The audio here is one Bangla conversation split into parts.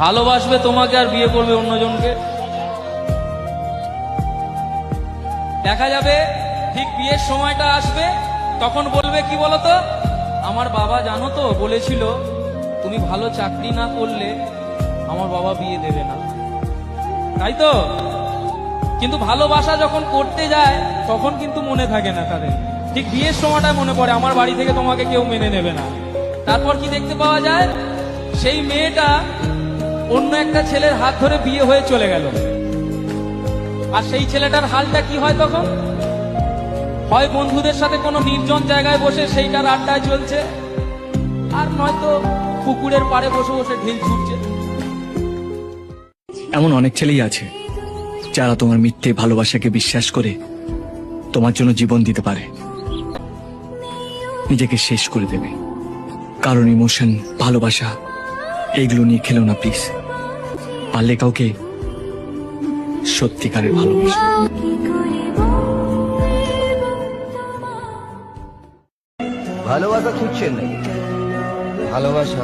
ভালোবাসবে তোমাকে আর বিয়ে করবে অন্যজনকে। দেখা যাবে ঠিক বিয়ের সময়টা আসবে, তখন বলবে কি বলতো, আমার বাবা জানো তো বলেছিল তুমি ভালো চাকরি না করলে আমার বাবা বিয়ে দেবে না, তাই তো? কিন্তু ভালোবাসা যখন করতে যায় তখন কিন্তু মনে থাকে না তাদের, ঠিক বিয়ের সময়টা মনে পড়ে আমার বাড়ি থেকে তোমাকে কেউ মেনে নেবে না। তারপর কি দেখতে পাওয়া যায়, সেই মেয়েটা অন্য একটা ছেলের হাত ধরে বিয়ে হয়ে চলে গেল। আর সেই ছেলেটার হালটা কি হয় তখন? হয় বন্ধুদের সাথে কোনো নির্জন জায়গায় বসে সেইটার আড্ডায় চলছে, আর নয়তো পুকুরের পাড়ে বসে বসে ঢিল ছুটছে। এমন অনেক ছেলেই আছে যারা তোমার মিথ্যে ভালোবাসাকে বিশ্বাস করে তোমার জন্য জীবন দিতে পারে, নিজেকে শেষ করে দেবে। কারণ ইমোশন, ভালোবাসা এগুলো নিয়ে খেলো না প্লিজ। পারলে কাউকে সত্যিকারের ভালোবাসা। ভালোবাসা খুঁজছেন নাকি? ভালোবাসা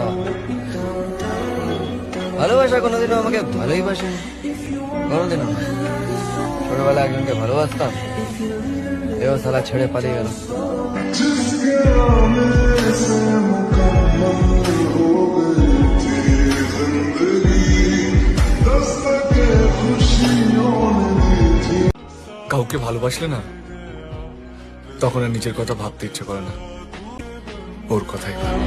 ভালোবাসা কোনোদিনও আমাকে ভালোই বাসেনি, কোনোদিনও না। ছোটবেলায় একজনকে ভালোবাসতাম, এও সালা ছেড়ে পালিয়ে গেল। কাউকে ভালোবাসলে না তখন আর নিজের কথা ভাবতে ইচ্ছে করে না, ওর কথাই ভাব।